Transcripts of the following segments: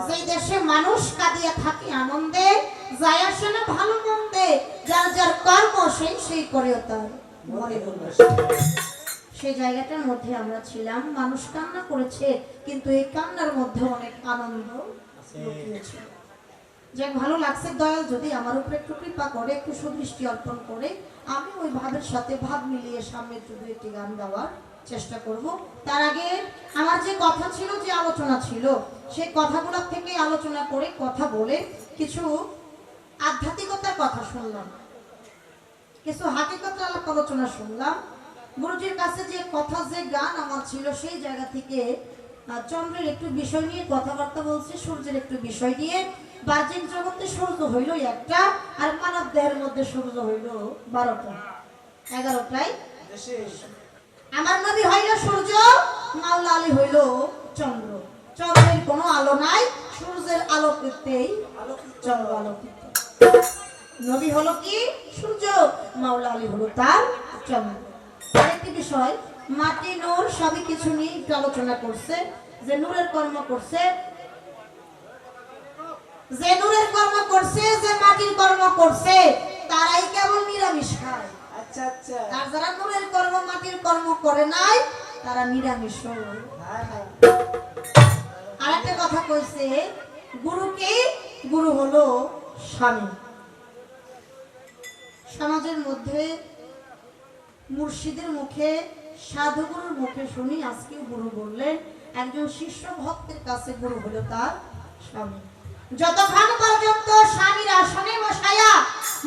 যে দেশে মানুষ কাঁদিয়া থাকে আনন্দে, যায় আসে না ভালো মন্দে, যার যার কর্ম সেই সেই করেও তার মনে উল্লাস। সেই জায়গাটার মধ্যে আমরা ছিলাম। মানুষ কান্না করেছে, কিন্তু এই কান্নার মধ্যে অনেক আনন্দ লুকিয়েছে। যে ভালো লাগছে, দয়াল যদি আমার উপরে একটু কৃপা করে, একটু সুদৃষ্টি অর্পণ করে, আমি ওই ভাবের সাথে ভাব মিলিয়ে সামনে একটু একটি গান গাওয়ার চেষ্টা করব। তার আগে আমার যে কথা ছিল, যে আলোচনা ছিল, সেই কথাগুলো থেকে আলোচনা করে কথা বলে কিছু আধ্যাত্মিকতার কথা শুনলাম, কিছু হাকিকতার আলোচনা শুনলাম। গুরুজির কাছে যে কথা, যে গান আমার ছিল, সেই জায়গা থেকে চন্দ্রের একটু বিষয় নিয়ে কথাবার্তা বলছি, সূর্যের একটু বিষয় নিয়ে। বাহ্যিক জগতে সূর্য হইল একটা, আর মানব দেহের মধ্যে সূর্য হইল 12টা 11টায়। আমার নবী হইল সূর্য, মাওলা আলী হইল চন্দ্র। চন্দ্রের কোনো আলো নাই, সূর্যের আলোকিতেই চন্দ্র আলোকিত। নবী হলো কি সূর্য, মাওলা আলী হলো তার চন্দ্র। আরেকটি বিষয়, মাটি নূর সবই কিছু নিয়ে একটু আলোচনা করছে। যে নূরের কর্ম করছে, যে নূরের কর্ম করছে, যে মাটির কর্ম করছে, তারাই কেবল নিরামিষ খায়। আচ্ছা আচ্ছা। আর যারা নূরের কর্ম মাটির কর্ম করে নাই, তারা নিরামিষ। আরেকটা কথা কইছে, গুরুকে, গুরু হলো স্বামী। সমাজের মধ্যে মুর্শিদের মুখে, সাধুগুরুর মুখে শুনি আজকে গুরু বললেন, একজন শিষ্য ভক্তের কাছে গুরু হলো তার স্বামী। যতক্ষণ পর্যন্ত স্বামীর আসনে বসায়া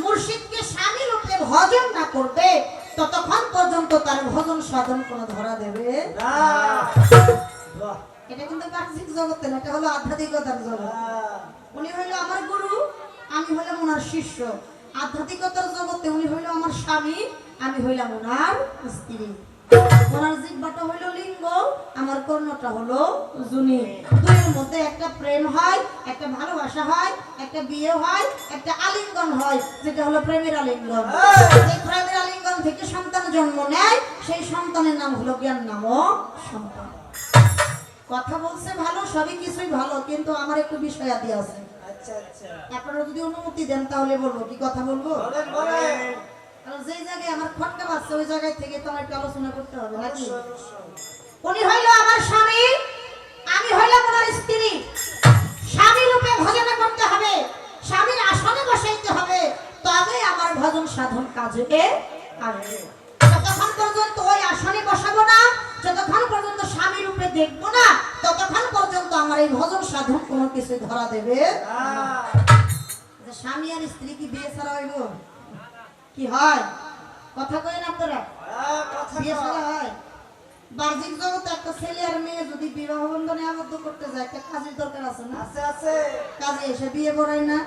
মুর্শিদকে স্বামী রূপে ভজন না করবে, ততক্ষণ পর্যন্ত তার ভজন সাধন কোনো ধরা দেবে না। এটা কিন্তু বাহ্যিক জগতে না, এটা হলো আধ্যাত্মিকতার জগৎ। উনি হইল আমার গুরু, আমি হইলাম ওনার শিষ্য। আধ্যাত্মিকতার জগতে উনি হইল আমার স্বামী, আমি হইলাম ওনার স্ত্রী। ওনার জিহ্বাটা হইল লিঙ্গ, আমার কর্ণটা হলো যোনি। দুইয়ের মধ্যে একটা প্রেম হয়, একটা ভালোবাসা হয়, একটা বিয়ে হয়, একটা আলিঙ্গন হয়, যেটা হলো প্রেমের আলিঙ্গন। এই প্রেমের আলিঙ্গন থেকে সন্তান জন্ম নেয়, সেই সন্তানের নাম হলো জ্ঞান নামক সন্তান। কথা বলছে ভালো, সবই কিছুই ভালো, কিন্তু আমার একটু বিষয়াদি আছে। আচ্ছা আচ্ছা, আপনারা যদি অনুমতি দেন তাহলে বলবো। কি কথা বলবো? কারণ যে জায়গায় আমার খটকা বাজছে, ওই জায়গায় থেকে তো আমার একটু আলোচনা করতে হবে নাকি? উনি হইল আমার স্বামী, আমি হইলাম ওনার স্ত্রী। স্বামী রূপে ভজন করতে হবে, স্বামীর আসনে বসাইতে হবে, তবে আমার ভজন সাধন কাজে আসবে। যতক্ষণ পর্যন্ত ওই আসনে বসাবো না, যতক্ষণ পর্যন্ত স্বামী রূপে দেখবো না, ততক্ষণ পর্যন্ত আমার এই ভজন সাধন কোনো কিছু ধরা দেবে না। স্বামী আর স্ত্রী কি বিয়ে ছাড়া হইব? কি হয়? কথা কইেন আপনারা, বিয়ে ছাড়া হয়? বাহ্যিক জগতে একটা ছেলে আর মেয়ে যদি বিবাহ বন্ধনে আবদ্ধ করতে যায়, একটা কাজের দরকার আছে না? আছে আছে। কাজে এসে বিয়ে করায় না,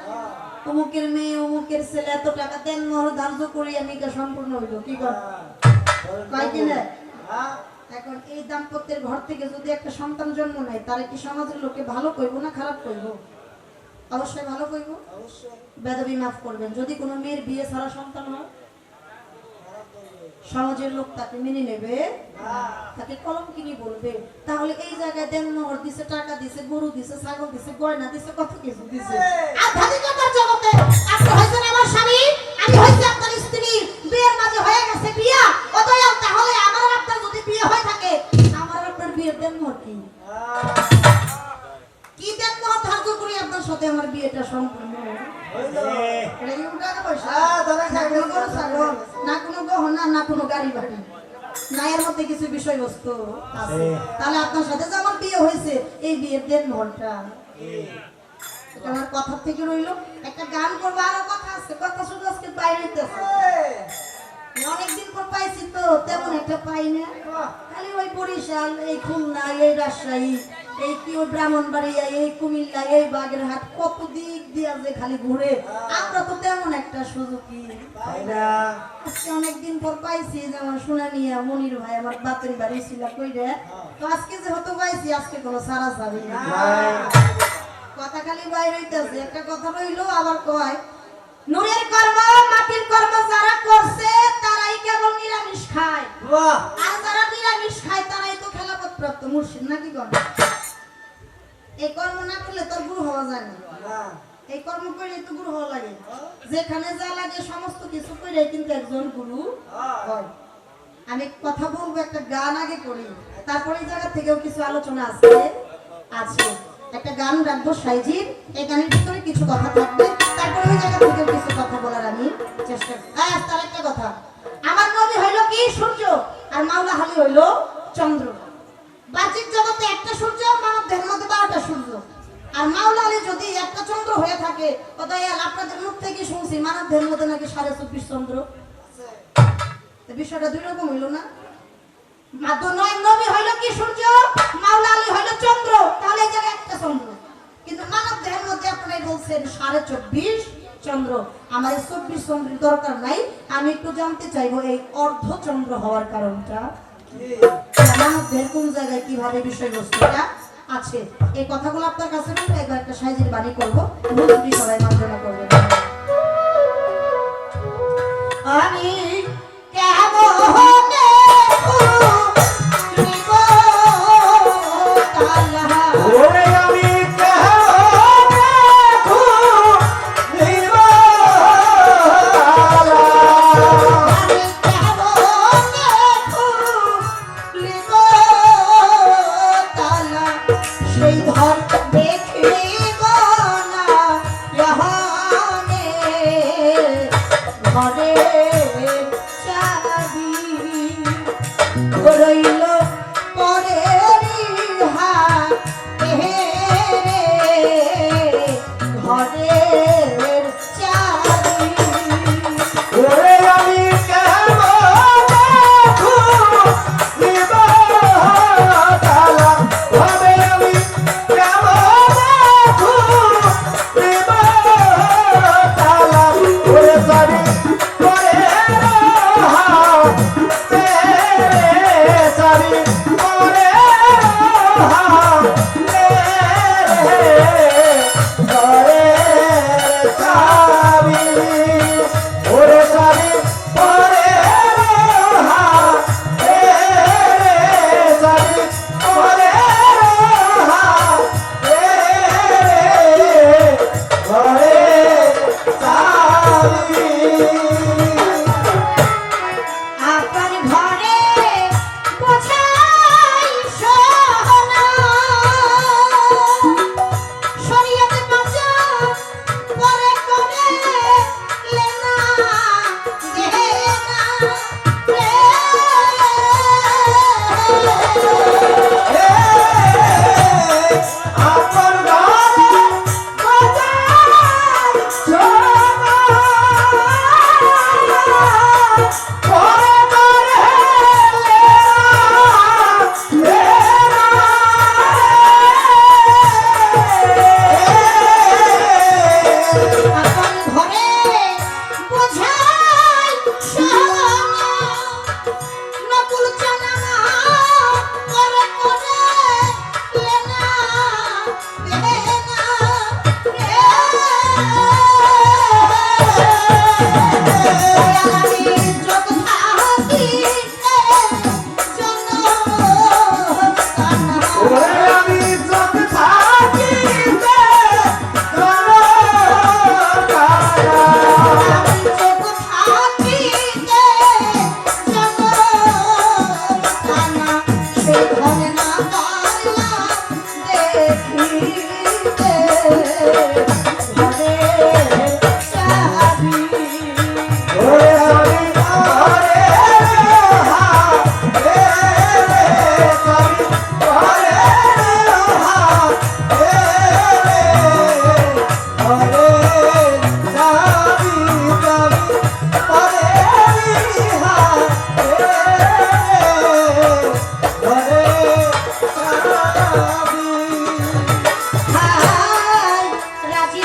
অমুকের মেয়ে অমুকের ছেলে এত টাকা দেন মোহর ধার্য করি, আমি এটা সম্পূর্ণ হইল। কি কর কয় কিনা? এখন এই দাম্পত্যের ঘর থেকে যদি একটা সন্তান জন্ম নেয়, তারে কি সমাজের লোকে ভালো কইব না খারাপ কইব? অবশ্যই ভালো কইব। বেদবি মাফ করবেন, যদি কোনো মেয়ের বিয়ে ছাড়া সন্তান হয়, সমাজের লোক তাকে মেনে নেবে, তাকে কলঙ্কিনী বলবে। তাহলে এই জায়গায় দেন মোহর দিছে, টাকা দিছে, গরু দিছে, ছাগল দিছে, গয়না দিছে, কত কিছু দিছে। আধ্যাত্মিকতার জগতে আপনি হইছেন আমার স্বামী, আমি হইছি আপনার স্ত্রী, বিয়ের মাঝে হয়ে গেছে বিয়া। অতএব তাহলে আমার আপনার যদি বিয়ে হয়ে থাকে, আমার আপনার বিয়ের দেন মোহর কি? কি দেন মোহর ধার্য করি আপনার সাথে আমার বিয়েটা সম্পূর্ণ না কোনো গহনা, না কোনো গাড়ি বাড়ি, না এর মধ্যে কিছু বিষয়বস্তু আছে। তাহলে আপনার সাথে যে আমার বিয়ে হয়েছে, এই বিয়ের দেন মোহরটা এটা আমার কথা থেকে রইলো। একটা গান করবো, আরো কথা আছে, কথা শুধু আজকে বাইরে হইতেছে। অনেকদিন পর পাইছি তো, তেমন একটা পাই না। খালি ওই বরিশাল, এই খুলনা, এই রাজশাহী, এই কি ওই ব্রাহ্মণবাড়িয়া, এই কুমিল্লা, এই বাগেরহাট, কত দিক দিয়া যে খালি ঘুরে, আমরা তো তেমন একটা সুযোগই পাই না। আজকে অনেকদিন পর পাইছি, যেমন শুনানিয়া মনির ভাই আমার বাপের বাড়ি ছিল কইরে, তো আজকে যে হতো পাইছি, আজকে কোনো সারা সারি না, কথা খালি বাইরে হইতেছে। একটা কথা রইলো, আবার কয় নূরের কর্ম মাটির কর্ম যারা করছে, তারাই কেবল নিরামিষ খায়, আর যারা নিরামিষ খায় তারাই তো খেলাপথ প্রাপ্ত মুর্শিদ। নাকি কর এই কর্ম না করলে তোর হওয়া যায় না। এই কর্ম করে তো গুরু হওয়া লাগে, যেখানে যা লাগে সমস্ত কিছু করে কিন্তু একজন গুরু হয়। আমি কথা বলবো, একটা গান আগে করি, তারপরে এই জায়গা থেকেও কিছু আলোচনা আছে। একটা গান রাখবো সাইজির, এই গানের ভিতরে কিছু কথা থাকবে, তারপরে ওই জায়গা থেকেও কিছু কথা বলার আমি চেষ্টা করি। তার একটা কথা, আমার নবী হইলো কি সূর্য, আর মাওলা আলী হইলো চন্দ্র। বাহ্যিক জগতে একটা সূর্য, মানব দেহের মধ্যে 12টা সূর্য। আর মাওলা আলী যদি একটা চন্দ্র হয়ে থাকে, দয়াল আপনাদের মুখ থেকে শুনছি মানব দেহের মধ্যে নাকি 24.5 চন্দ্র। বিষয়টা দুই রকম হইলো না? নবী হইলো কি সূর্য, মাওলা আলী হইলো চন্দ্র, তাহলে এই জায়গায় একটা চন্দ্র। কিন্তু মানব দেহের মধ্যে আপনারাই বলছেন 24.5 চন্দ্র। আমার 24 চন্দ্রের দরকার নাই। আমি একটু জানতে চাইবো এই অর্ধ চন্দ্র হওয়ার কারণটা মানব দেহের কোন জায়গায় কিভাবে বিষয়বস্তুটা আছে। এই কথাগুলো আপনার কাছে বলবো, একবার একটা সাইজের বাণী করবো, বুঝলি সবাই মার্জনা করবেন। আমি রাজি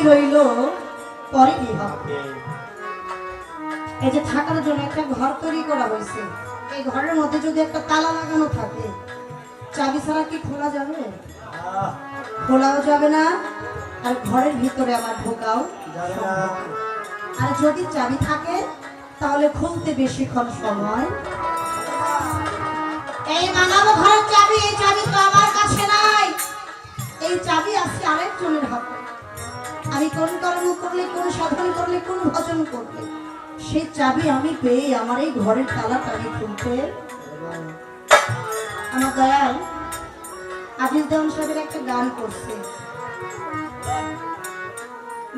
রইল পরে বিবাহ। এই যে থাকার জন্য একটা ঘর তৈরি করা হয়েছে, এই ঘরের মধ্যে যদি একটা তালা লাগানো থাকে, চাবি ছাড়া কি খোলা যাবে? খোলাও যাবে না, আর ঘরের ভিতরে আবার ঢোকাও যাবে না। আর যদি চাবি থাকে তাহলে খুলতে বেশিক্ষণ সময়। এই মানব ঘরের চাবি, এই চাবি তো আমার কাছে নাই, এই চাবি আছে আরেকজনের হাতে। আমি কোন কর্ম করলে, কোন সাধন করলে, কোন ভজন করলে সেই চাবি আমি পেয়ে আমার এই ঘরের তালাটা আমি খুলতে। আমার দয়াল আজিজ দেওয়ান সাহেবের একটা গান করছে,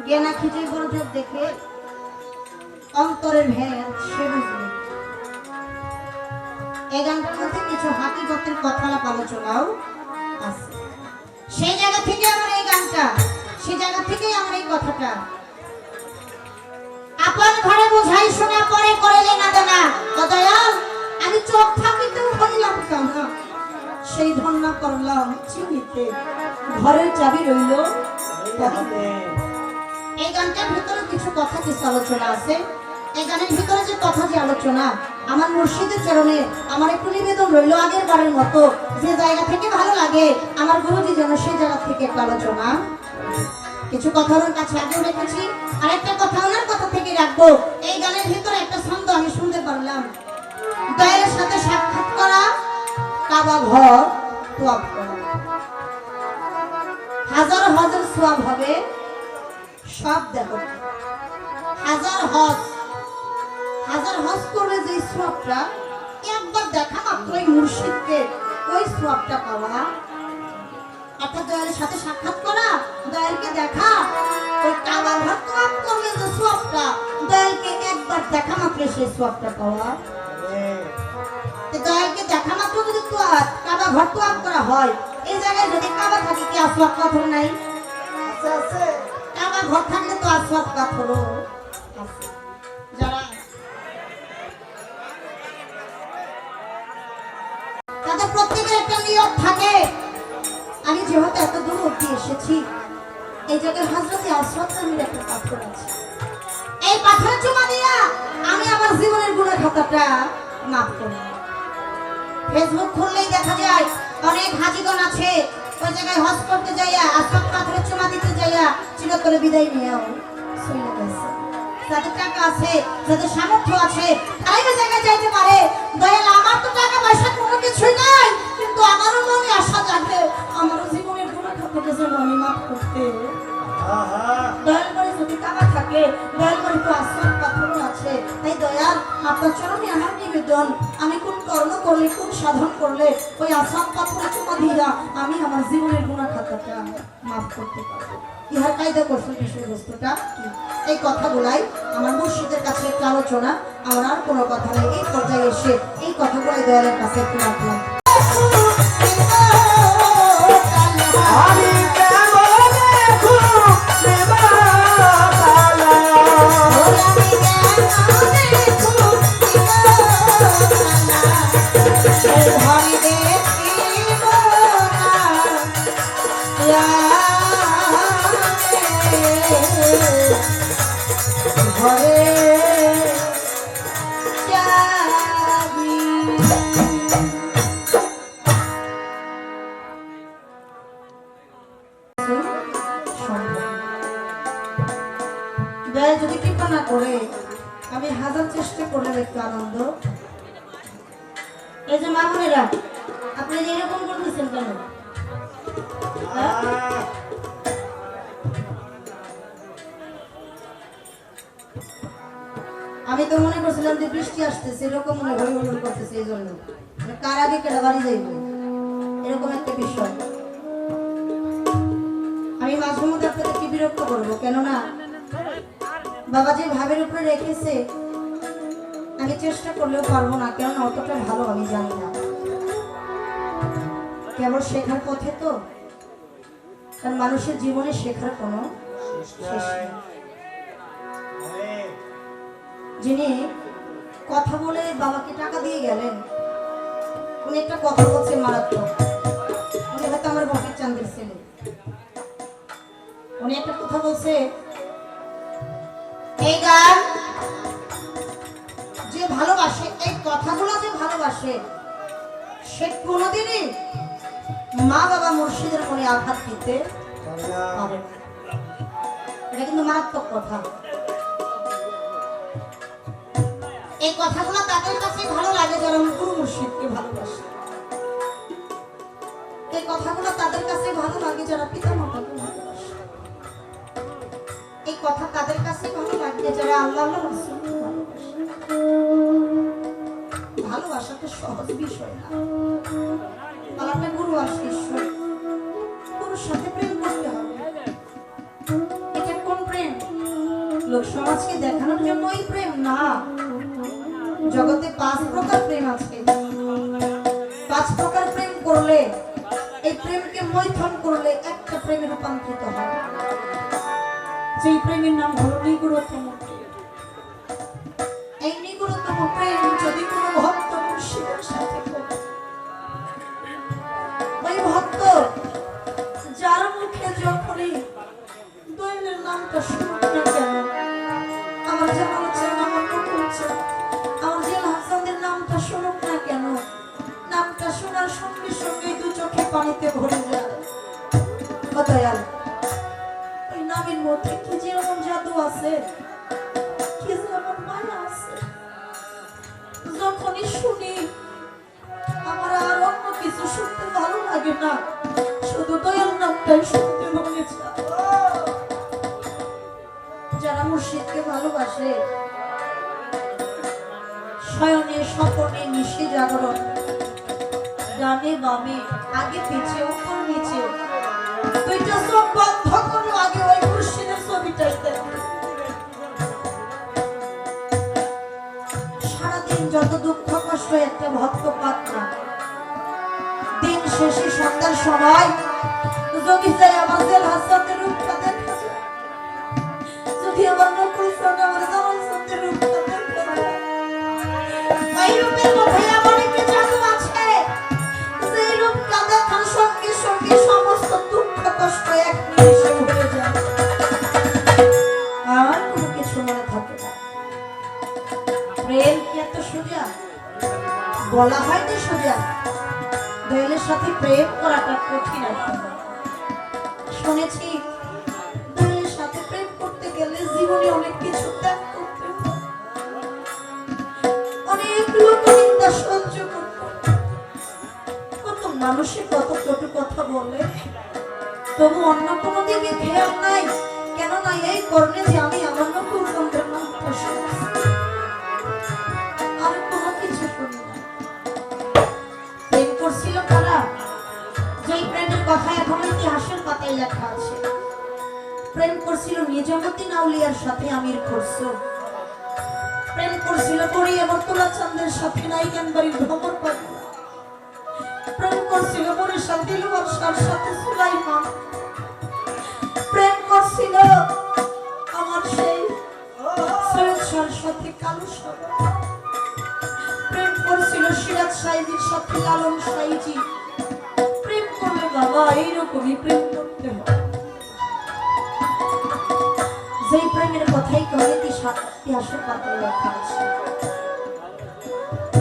জ্ঞানা খিচে বড় যোগ দেখে অন্তরের ভেদ সে বুঝবে। এই গানটার মধ্যে কিছু হাকিকতের কথা আলোচনাও আছে। সেই জায়গা থেকে আমার এই গানটা, সেই জায়গা থেকেই আমার এই কথাটা। আপন ঘরে বোঝাই শোনা পরে করলে না দেনা, দয়াল আমি চোখ থাকিতেও হইলাম কানা, সেই ধন্য করলাম চিনিতে ঘরের চাবি রইল। এই গানটার ভিতরে কিছু কথা, কিছু আলোচনা আছে। এই গানের ভিতরে যে কথা, যে আলোচনা, আমার মুর্শিদের চরণে আমার একটু নিবেদন রইল আগের বারের মতো, যে জায়গা থেকে ভালো লাগে আমার গুরুজি যেন সেই জায়গা থেকে একটা আলোচনা, কিছু কথা ওনার কাছে আগেও রেখেছি, আর একটা কথা ওনার কথা থেকে রাখবো। এই গানের ভিতরে একটা ছন্দ আমি শুনতে পারলাম, দয়ালের সাথে সাক্ষাৎ করা, কাবা ঘর তোয়াব করা, হাজার হাজার সোয়াব হবে সব দেখো। হাজার হজ করলে যে সোয়াবটা, একবার দেখা মাত্র এই মুর্শিদকে ওই সোয়াবটা পাওয়া, অর্থাৎ দয়ালের সাথে সাক্ষাৎ করা, দয়ালকে দেখা, ওই কাবা ঘর তোয়াব করলে যে সোয়াবটা, দয়ালকে একবার দেখা মাত্র সেই সোয়াবটা পাওয়া। দয়ালকে দেখা মাত্র যদি কাবা ঘর তোয়াব করা হয়, এই জায়গায় যদি কাবা থাকে কি আসওয়াদ পাথর নাই? আছে। কাবা ঘর থাকলে তো আসওয়াদ পাথরও আছে। যারা তাদের প্রত্যেকের একটা নিয়ত থাকে, আমি যেহেতু এত দূর অব্দি এসেছি, এই জায়গায় হযরতে আসওয়াদ নামের একটা পাথর আছে, এই পাথরের চুমা দিয়া আমি আমার জীবনের গুনাহ খাতাটা মাফ করব। ফেসবুক খুললেই দেখা যায় অনেক হাজিগণ আছে, ওই জায়গায় হজ করতে যাইয়া আসওয়াদ পাথরের চুমা দিতে যাইয়া চিরতরে বিদায় নিয়েও চলে গেছে। যাদের টাকা আছে, যাদের সামর্থ্য আছে, তারাই ওই জায়গায় যাইতে পারে। দয়াল আমার তো টাকা পয়সা কোনো কিছুই নাই, কিন্তু আমারও মনে আশা জাগে আমারও জীবনের গুনাহ খাতাটা যেন আমি মাফ করতে। দয়াল করে যদি কাবা থাকে, দয়াল করে তো আসওয়াদ পাথরও আছে। তাই দয়াল আপনার চরণে আমার নিবেদন, আমি কোন কর্ম করলে, কোন সাধন করলে ওই আসওয়াদ পাথরের চুমা দিয়া আমি আমার জীবনের গুনাহ খাতাটা মাফ করতে পারবো। ইহার কায়দা কৌশল বিষয়বস্তুটা কি, এই কথাগুলাই আমার মুর্শিদের কাছে একটু আলোচনা, আমার আর কোনো কথা নেই। এই পর্যায়ে এসে এই কথাগুলাই দয়ালের কাছে একটু রাখলাম। যদি কৃপা না করে আমি হাজার চেষ্টা করলে একটু আনন্দ। এই যে মা বোনেরা, আপনি এরকম করতেছেন কেন? আমি তো মনে করছিলাম যে বৃষ্টি আসতেছে, এরকম মনে হই হই করতেছে, এই জন্য কার আগে কেটে বাড়ি যাইবে এরকম একটা বিষয়। আমি মাঝে মধ্যে আপনাদেরকে বিরক্ত করবো, কেননা বাবা যে ভাবের উপরে রেখেছে আমি চেষ্টা করলেও পারবো না, কেননা অতটা ভালো আমি জানি না, কেবল শেখার পথে তো, কারণ মানুষের জীবনে শেখার কোনো শেষ নেই। যিনি কথা বলে বাবাকে টাকা দিয়ে গেলেন, উনি একটা কথা বলছেন মারাত্মক। উনি হয়তো আমার ভকের চান্দের ছেলে, উনি একটা কথা বলছে, এই গান যে ভালোবাসে, এই কথাগুলো যে ভালোবাসে, সে কোনোদিনই মা বাবা মুর্শিদের মনে আঘাত দিতে পারে না। এটা কিন্তু মারাত্মক কথা। এই কথাগুলো তাদের কাছে ভালো লাগে যারা গুরু মুর্শিদকে ভালোবাসে। এই কথাগুলো তাদের কাছে ভালো লাগে যারা পিতা মাতাকে ভালোবাসে। এই কথা তাদের কাছে ভালো লাগে যারা আল্লাহ রাসূলকে ভালোবাসে। ভালোবাসা তো সহজ বিষয় না। আল্লাহকে গুরু আর শিষ্য, গুরুর সাথে প্রেম করতে হবে। এটা কোন প্রেম? লোক সমাজকে দেখানোর জন্য এই প্রেম না। জগতে 5 প্রকার প্রেম আছে। 5 প্রকার প্রেম করলে, এই প্রেমকে মৈথন করলে একটা প্রেমে রূপান্তরিত হয়। যেই প্রেমের নাম হলো নিগুড়তম। এই নিগুড়তম প্রেম যদি কোনো ভক্ত মুর্শিদের সাথে করে, ওই ভক্ত যার মুখে যখনই দয়ালের নামটা শুনুক না কেন, আমার জামাল চান, আমার নকুল চান, আমার জিল হাসানের নামটা শুনুক না কেন, নামটা শোনার সঙ্গে সঙ্গে দু চোখে পানিতে ভরে যায়। দয়াল, ওই নামের মধ্যে কি যে এমন জাদু আছে, কি যে এমন মায়া আছে, যখনই শুনি আমার আর অন্য কিছু শুনতে ভালো লাগে না, শুধু দয়াল নামটাই শুনতে মনে চায়। যারা মুর্শিদকে ভালোবাসে, শয়নে স্বপনে নিশি জাগরণ, ডানে বামে আগে পিছে উপর নিচে, দুইটা চোখ বন্ধ করো, আগে ওই মুর্শিদের ছবিটাই দেখো। সারাদিন যত দুঃখ কষ্ট একটা ভক্ত পাত না, দিন শেষে সন্ধ্যার সময় যদি চাই আমার জেল হাসানের রূপটা দেখা যায়, যদি আমার নকুল চান, আমার জামাল চানের রূপটা দেখা যায়, এই রূপের মধ্যে এমন একটি জাদু আছে, যে রূপটা দেখার সঙ্গে সঙ্গে সমস্ত দুঃখ কষ্ট এক নিমিষে ভুলে যায়, আর কোনো কিছু মনে থাকে না। প্রেম কি এত সোজা? বলা হয় যে সোজা, দয়ালের সাথে প্রেম করাটা কঠিন। শুনেছি দয়ালের সাথে প্রেম করতে গেলে জীবনে অনেক কিছু ত্যাগ করতে হয়, অনেক লোকনিন্দা সহ্য করতে হয়, কত মানুষের কত কটু কথা বলে, তবু অন্য কোনো দিকে খেয়াল নাই। কেন না এই কারণে যে আমি আমার নকুল চন্দ্রের নামটা শুনেছি, আর কোনো কিছু শুনি না। প্রেম করছিল কারা? যেই প্রেমের কথা এখন ইতিহাসের পাতায় লেখা আছে। প্রেম করছিল নিজামুদ্দিন আউলিয়ার সাথে আমির খসরু, প্রেম করছিল করিয়া বর্তলা চাঁদের সাথে নাইকানবাড়ির ভ্রমর পাগলা, প্রেম করছিল বরিশাল দিলওয়ার শাহর সাথে সুলাইমান, প্রেম করছিল আমার সেই সৈয়দ শাহর সাথে কালু শাহ, প্রেম করছিল সিরাজ সাইজির সাথে লালন সাইজি। প্রেম করলে বাবা এইরকমই প্রেম করতে হয়। যেই প্রেমের কথাই কবে ইতিহাসের পাতায় লেখা আছে।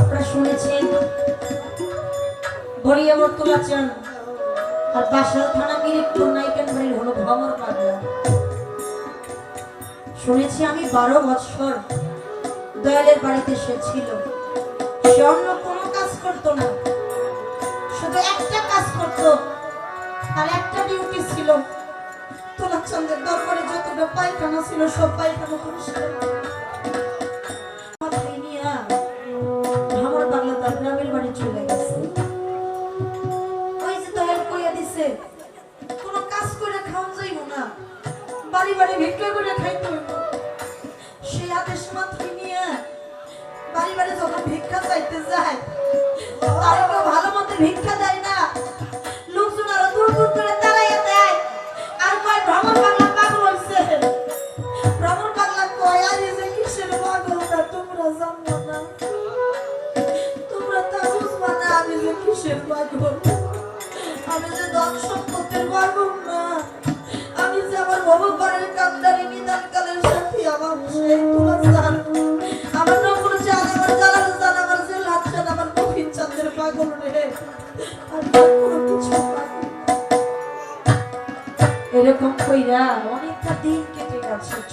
আপনারা শুনেছেন বড়িয়া বর্তলা চান আর বাসাল থানা মিরিকপুর নাইকানবাড়ির হলো ভ্রমর পাগলা। শুনেছি আমি 12 বছর দয়ালের বাড়িতে সে ছিল। সে অন্য কোনো কাজ করতো না, শুধু একটা কাজ করতো, আর একটা ডিউটি ছিল, তোলা চন্দ্রের দরবারে যতটা পায়খানা ছিল সব পায়খানা পরিষ্কার। ভ্রমর পাগলা তার গ্রামের বাড়ি চলে গেছে। ওই যে দয়াল কইয়া দিছে কোনো কাজ করে খাওয়া যাইব না, বাড়ি বাড়ি ভিক্ষা করে খাইতে হইব। সেই আদেশ মাথায় নিয়ে বাড়ি বাড়ি যখন ভিক্ষা চাইতে যায়, তারা কেউ ভালো মতো ভিক্ষা দেয় না, লোকজন আরো দূর দূর করে দাঁড়াইয়া দেয় আর কয় ভ্রমর পাগলা পাগল হইছে। ভ্রমর পাগলা কয় আর এই যে কিসের পাগলটা তোমরা জানো না, তোমরা তা বুঝবা না আমি যে কিসের পাগল, আমি যে ধন সম্পত্তির পাগল না, আমি যে আমার বাবা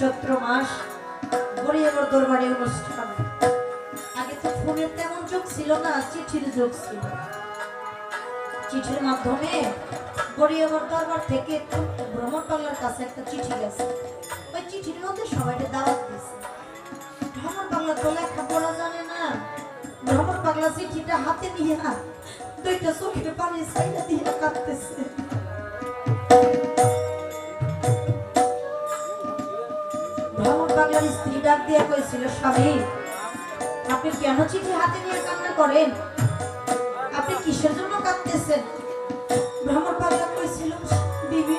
চৈত্র মাস গরিয়াবর দরবারে অনুষ্ঠান। আগে তো ফোনের তেমন যুগ ছিল না, চিঠির যুগ ছিল। চিঠির মাধ্যমে গরিয়াবর দরবার থেকে ভ্রমণ পাগলার কাছে একটা চিঠি গেছে। ওই চিঠির মধ্যে সবাইকে দাওয়াত দিছে। ভ্রমণ পাগলা তো লেখা পড়া জানে না। ভ্রমণ পাগলা চিঠিটা হাতে নিয়ে দুইটা চোখের পানি সাইডে দিয়ে কাঁদতেছে। ভ্রমণ পাগলার স্ত্রী ডাক দিয়ে কইছিল, স্বামী আপনি কেন চিঠি হাতে নিয়ে কান্না করেন? আপনি কিসের জন্য কাঁদতেছেন? ভ্রমণ পাগলা কইছিল, বিবি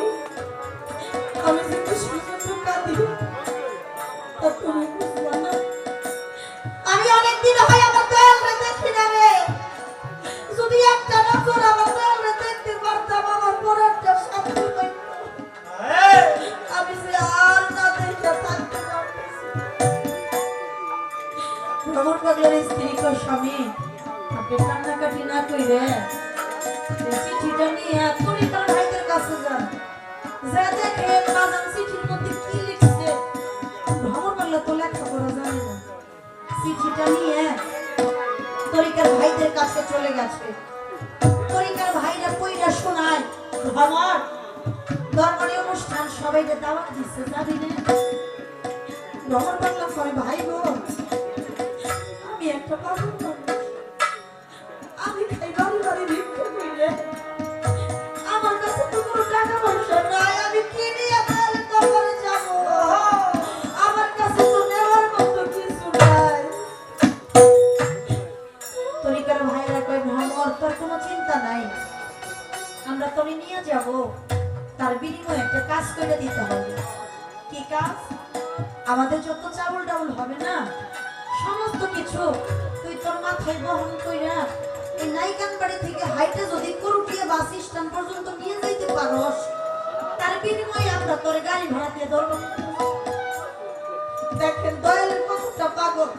আমি যে কিসের জন্য কাঁদি তা তুমি বুঝবা না। আমি অনেকদিন হয় আমার দয়ালরে দেখি না রে। যদি একটা নজর আমার দয়ালরে দেখতে পারতাম আমার বড় একটা শান্তি হইত। আমি যে আর না দেখে থাকতে পারতেছি। ভ্রমণ পাগলার স্ত্রী কয়, স্বামী আপনি কান্নাকাটি না কইরে চিঠিটা নিয়ে তরিকার ভাইদের কাছে যান, যা দেখেন বাজান চিঠির মধ্যে কি লিখছে। ভ্রমণ পাগলা তো লেখাপড়া জানে না। চিঠিটা নিয়ে তরিকার ভাইদের কাছে চলে গেছে। তরিকার ভাইরা কইরা শোনায়, ভ্রমণ দরবারে অনুষ্ঠান সবাইকে দাওয়াত দিচ্ছে, যাবি না? ভ্রমণ পাগলা কয়, ভাই গো আমি একটা পাগল মানুষ, আমি খাই বাড়ি বাড়ি ভিক্ষা কইরে, আমার কাছে তো কোনো টাকা পয়সা নাই, আমি কি নিয়ে তাহলে দরবারে যাব? আমার কাছে তো নেওয়ার মতো কিছু নাই। তরিকার ভাইরা কয়, ভ্রমণ তোর কোনো চিন্তা নাই, আমরা তোরে নিয়ে যাব, তার বিনিময়ে একটা কাজ করে দিতে হবে। কি কাজ? আমাদের যত চাউল ডাউল হবে না সমস্ত কিছু তুই তোর মাথায় বহন কইরা এই নাইকান বাড়ি থেকে হাইটে যদি করুটিয়া বাস স্ট্যান্ড পর্যন্ত নিয়ে যাইতে পারোস, তার বিনিময়ে আমরা তোর গাড়ি ভাড়া দিয়ে ধরব। দেখেন দয়ালের কতটা পাগল।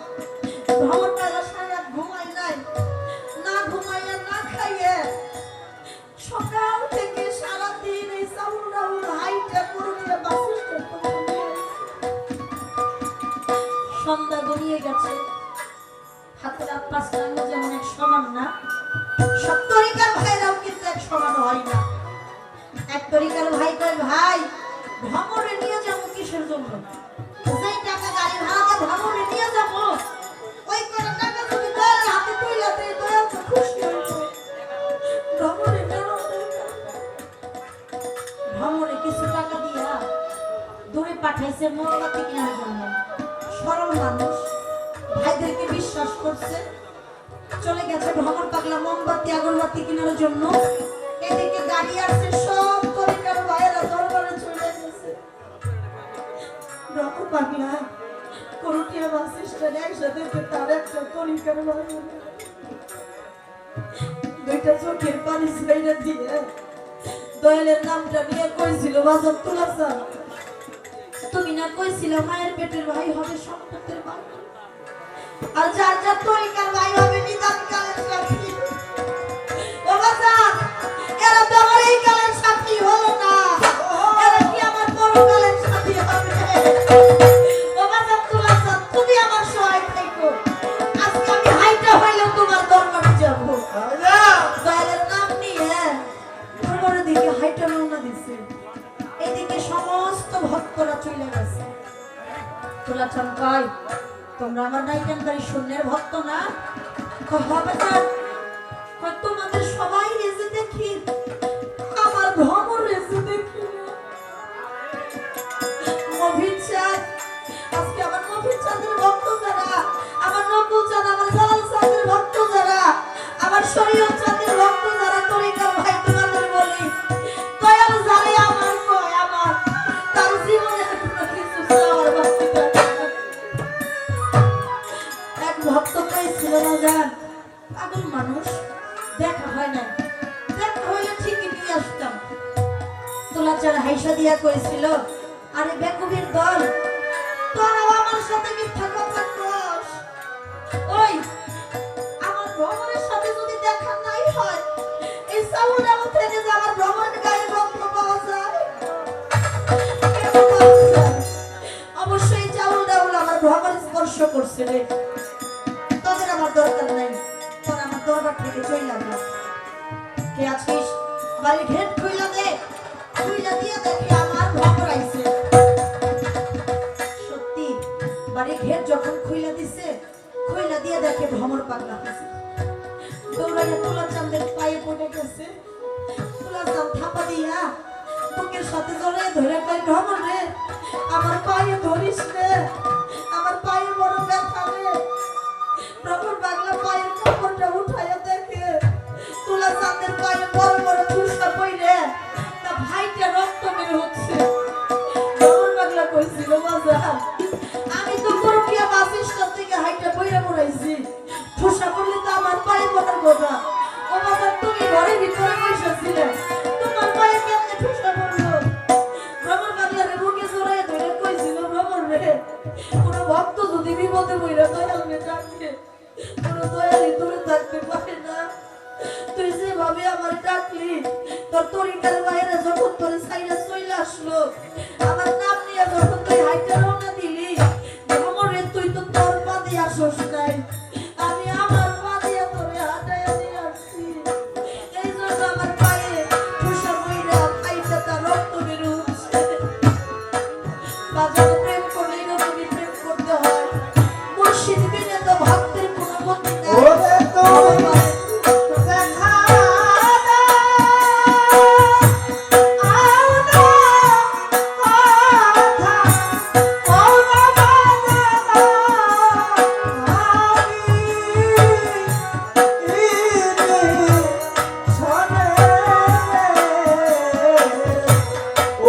ভ্রমণ পাগলা সারা ঘুমায় নাই, না ঘুমাইয়া না খাইয়ে সকাল থেকে সারা দিন এই চাউল ডাউল হাইটে করুটিয়া বাস স্ট্যান্ড পর্যন্ত। সন্ধ্যা গড়িয়ে গেছে, হাতের হাত পাঁচটা আঙুল যেমন এক সমান না, সব তরিকার ভাইরাও কিন্তু এক সমান হয় না। এক তরিকার ভাই কয়, ভাই ভ্রমণে নিয়ে যাবো কিসের জন্য? যেই টাকা গাড়ি ভাড়া ভ্রমণে নিয়ে যাবো, ওই কটা টাকা যদি দয়ালের হাতে তুইলা দেয় দয়াল তো খুশি হইবে। ভ্রমণে নেওয়া দরকার। ভ্রমণে কিছু টাকা দিয়া দূরে পাঠাইছে মোমবাতি কেনার জন্য। সরল মানুষ, ভাইদেরকে বিশ্বাস করছে, চলে গেছে ভ্রমণ পাগলা মোমবাতি আগরবাতি কেনার জন্য। এদিকে গাড়ি আসছে, সব তরিকার ভাইয়েরা দরবারে চলে গেছে। ভ্রমণ পাগলা করুটিয়া বাস স্ট্যান্ডে একসাথে তার একটা তরিকার ভাই দুইটা চোখের পানি ছেড়ে দিয়ে দয়ালের নামটা নিয়ে কইছিল, বাজার তুলাসা তুমি না কইছিল মায়ের পেটের ভাই হবে সম্পত্তির ভাই, আর যার যার তরিকার ভাই হবে নিদান কালের সাথী। ও বাজার এরা তো আমার এই কালের সাথী হলো না, এরা কি আমার পরকালের সাথী হবে? ও বাজার তুলাসা তুমি আমার সহায় থেকো, আজকে আমি হাইটা হইলেও তোমার দরবারে যাব। দয়ালের নাম নিয়ে দরবারের দিকে হাইটা রওনা দিছে। এদিকে সমস্ত ভক্তরা চলে গেছে। তুলাচান কয়, তোমরা আমার নাইকান বাড়ি শূন্যের ভক্ত না? হবে না, তোমাদের সবাই রেজে দেখি, আমার ভ্রমণ রেজে দেখি না। মভির চাঁদ, আজকে আমার মভির চাঁদের ভক্ত যারা, আমার নকুল চাঁদ, আমার জালাল চাঁদের ভক্ত যারা, আমার শরীয়ত চাঁদের ভক্ত যারা, তরিকার ভাই তোমাদের বলি, দয়াল জানে আমার কয় আমার তার জীবনে কোনো কিছু চাওয়ার বাকি থাকে না। এক ভক্ত কইছিল, রাজান পাগল মানুষ, দেখা হয় না, দেখা হইলে ঠিকই নিয়ে আসতাম। তোলাচার হাইসা দিয়া কইছিল, আরে বেকুবের দল, তোরাও আমার সাথে মিথ্যা কথা কস। ওই আমার ভ্রমণের সাথে যদি দেখা নাই হয়, এই চাউল ডাউল থেকে যে আমার ভ্রমণের গায়ে গন্ধ পাওয়া যায়। ধ্বংস করছে রে। তোদের আমার দরকার নাই, তোর আমার দরবার থেকে চইলা যা। কে আছিস বাড়ি ঘেট খুইলা দে, খুইলা দিয়ে দেখি আমার ভ্রমর আইছে। সত্যি বাড়ি ঘেট যখন খুইলা দিছে, খুইলা দিয়ে দেখে ভ্রমর পাগলা হয়েছে। দৌড়াইয়া তুলা চাঁদের পায়ে পড়ে গেছে। তুলা চাঁদ থাপা দিয়া বুকের সাথে জড়াই ধরে কই, ভ্রমর রে আমার পায়ে ধরিস রে, আমার পায়ে বড় ব্যথা রে। ভ্রমর পাগলা পায়ের কাপড়টা উঠাইয়া দেখে তুলা চাঁদের পায়ে বড় বড় চুষা পইরে তা ভাইটা রক্ত বের হচ্ছে। ভ্রমর পাগলা কইছিল, বাজার আমি তো করকিয়া বাস স্টপ থেকে হাইটা বইরা পড়াইছি, ঠোসা পড়লে তো আমার পায়ে পড়ার কথা। ও বাজার তুমি ঘরে ভিতরে বসেছিলে, তোমার পায়ে কেমনে ঠোসা পড়লো? ভ্রমর পাগলারে বুকে জড়াইয়া ধরে কইছিল, ভ্রমর রে কোনো ভক্ত যদি বিপদে পড়ে দয়ালকে ডাকে, কোনো দয়ালি দূরে থাকতে পারে না। তুই যেভাবে আমার ডাকলি, তোর তরিকার বাইরে যখন তোর সাইরা চইলা আসলো, আমার নাম নিয়ে যখন তুই হাইটা রওনা দিলি, ভ্রমর রে তুই তো তোর পা দিয়ে আসস নাই, আমি আমার পা দিয়ে তোরে হাঁটাইয়া নিয়ে আসছি। এই জন্য আমার পায়ে ঠোসা বইরা পাইটা তার রক্ত বের হচ্ছে। বাজারে প্রেম করলেই না তুমি প্রেম করতে হয়, মুর্শিদ বিনে তো ভক্তের কোনো গতি নাই।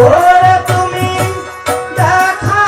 ওরে তুমি দেখা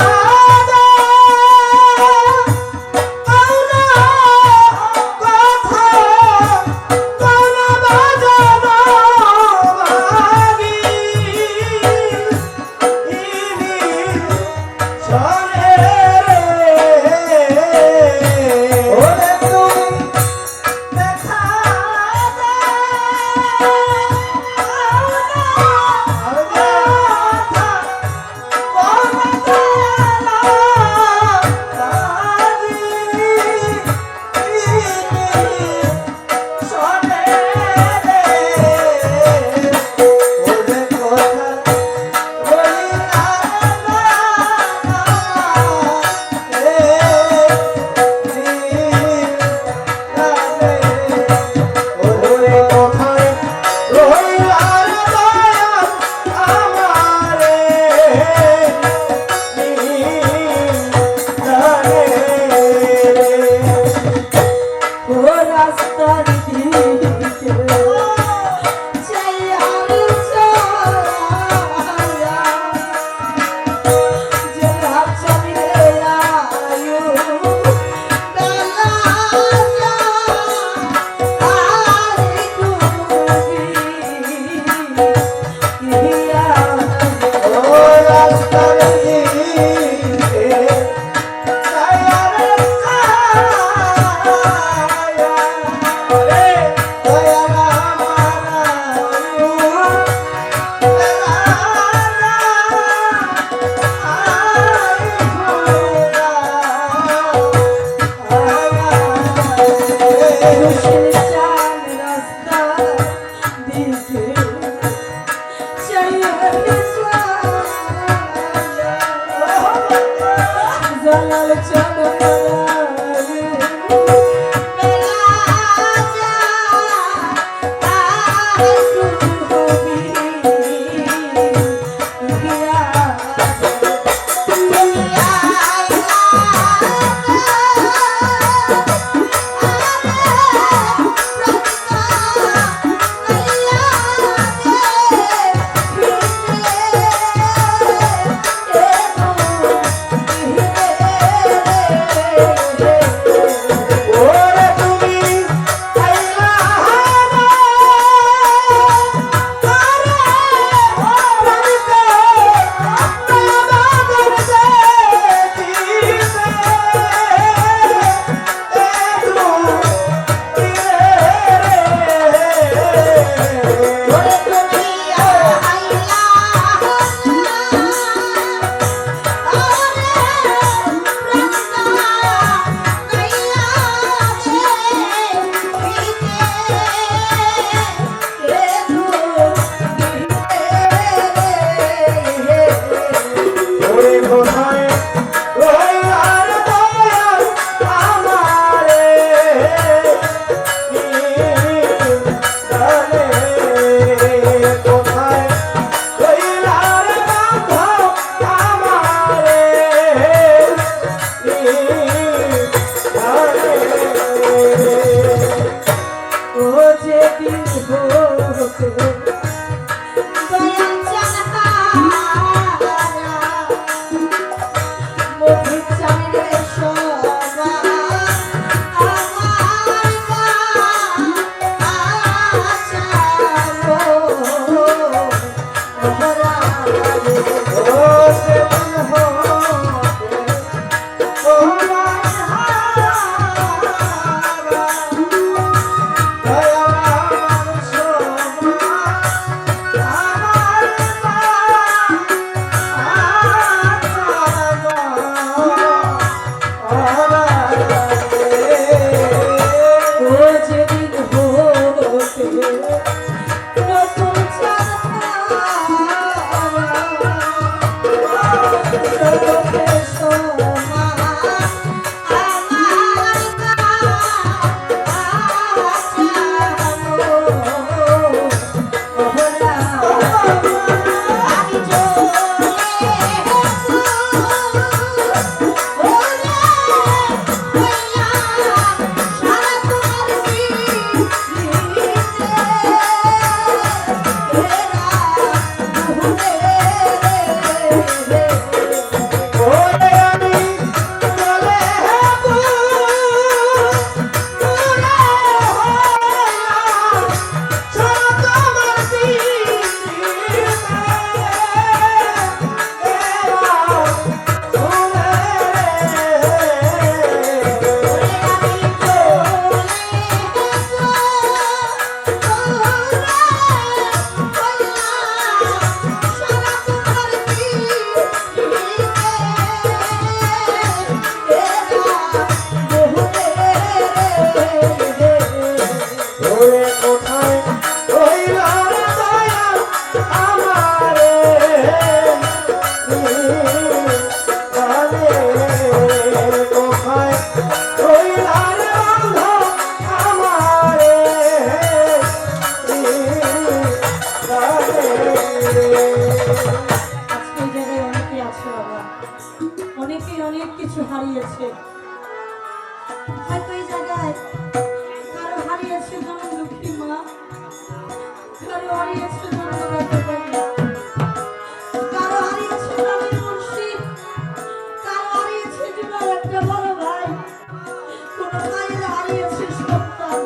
হারিয়েছে সন্তান,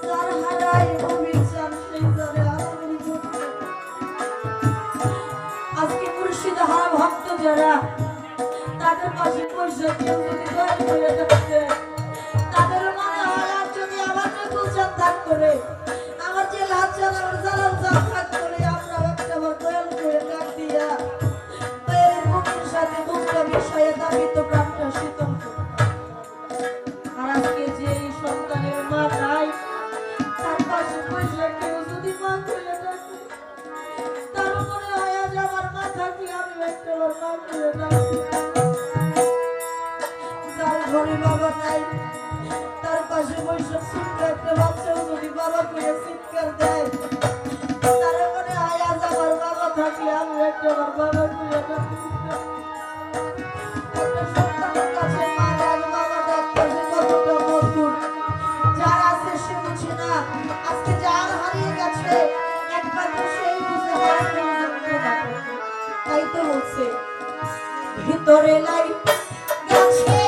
যার হারায় অভিযান সেই যারে আসল করতে। আজকে মুর্শিদ হারা ভক্ত যারা তাদের পাশে পয়সা কেউ যদি দয়া করে দেখতে, তাদের মনে হয় আর যদি আমার যে গুলশান থাক করে, আমার যে লাচ্ছান, আমার জালাল চাপ থাক করে, আমরা একটা বার দয়াল করে ডাক দিয়া এর মুখের সাথে মুখটা মিশাইয়া দাবি তো প্রাণটা শীতল করতাম। আর আজকে যে এই সন্তানের মা নাই, তার পাশে পয়সা কেউ যদি মা করে ডাকে, তার মনে হয় আজ আমার মা থাকলে আমি একটা বার মা করে ডাকি। যার ঘরে বাবা নাই, তার পাশে বসে ছোট্ট একটা বাচ্চাও যদি বাবা করে চিৎকার দেয়, তার মনে হয় আজ আমার বাবা থাকলে আমি একটা বার বাবা করে ডাকি। একটা সন্তানের কাছে মা ডাক, বাবা ডাক কাছে কতটা মধুর, যার আছে সে বুঝে না। আজকে যার হারিয়ে গেছে একমাত্র সেই বুঝে হারানোর যন্ত্রণা। তাই তো বলছে ভিতরে লাই গেছে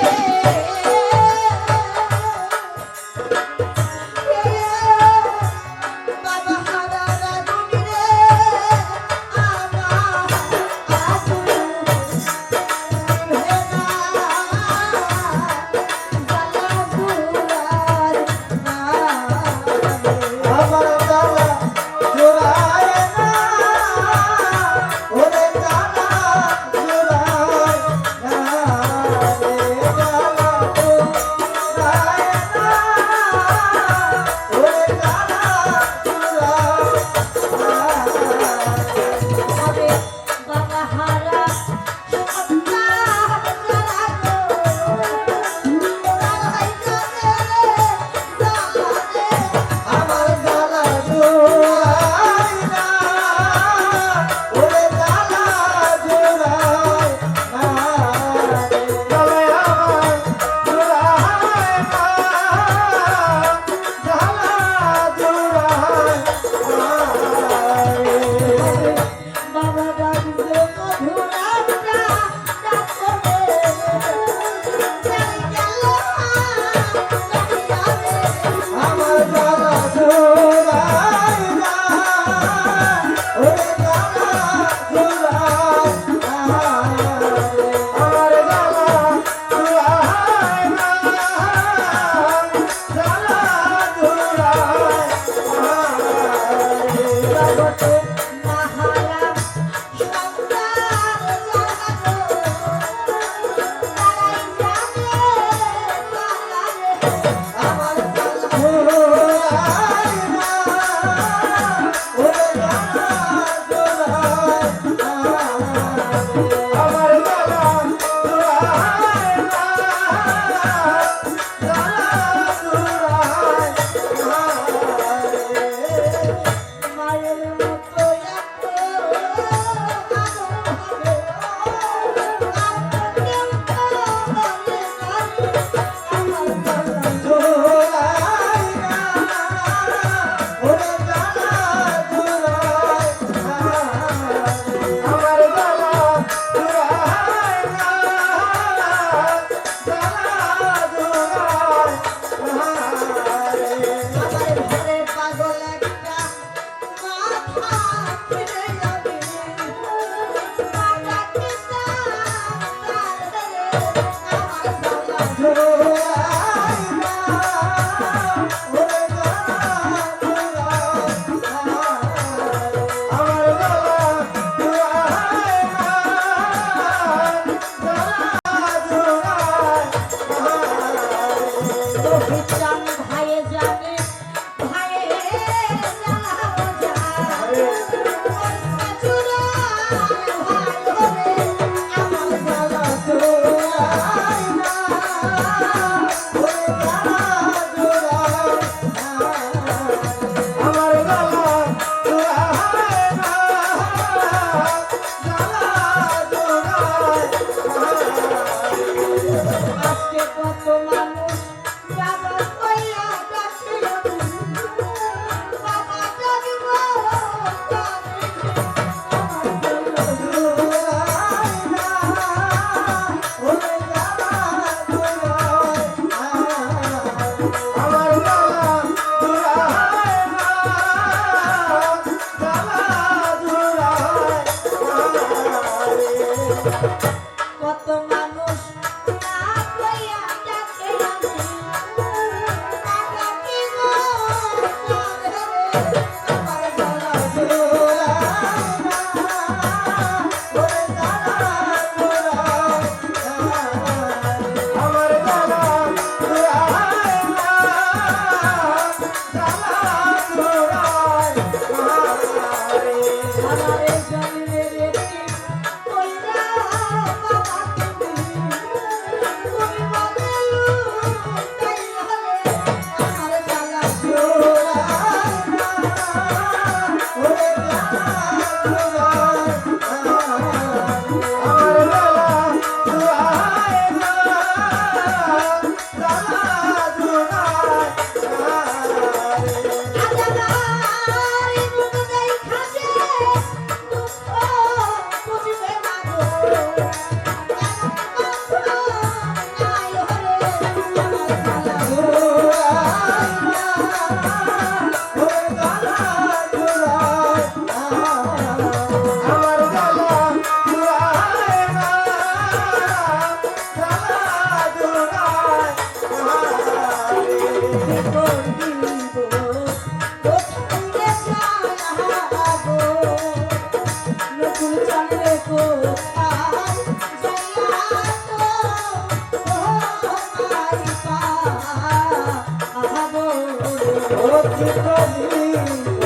ও কি করিব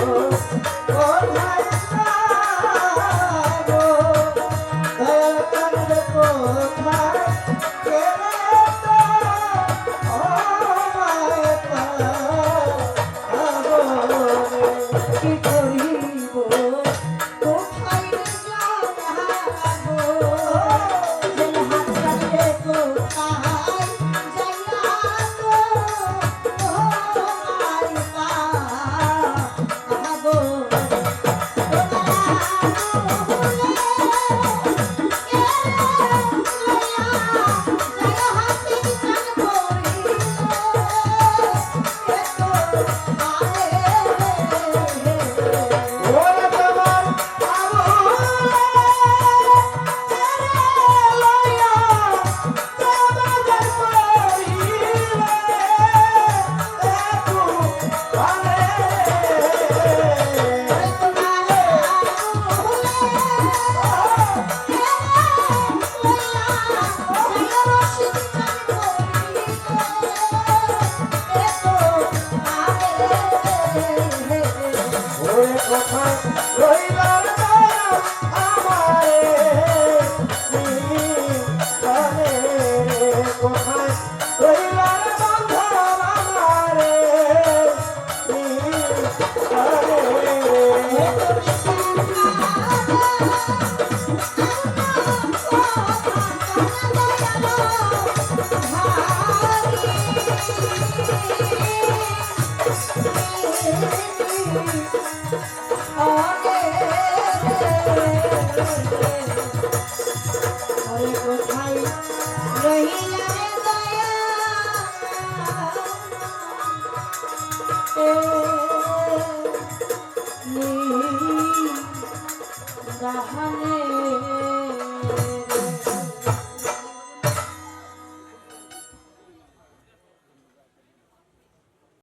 কোথায় যাবো দয়াল কান্দে কোথায় গেলে তো আমায় পাবো কি করিব কোথায় যাবো যে হাত কাটে কোথায় যাইয়া তো তোমায় পাবো ওরে তোমার ওরে কোথায় রইলার দয়া আমারে নিয়ে কোথায় রইলার বন্ধন আমারে কোথায় রহিলা দয়া দাহানে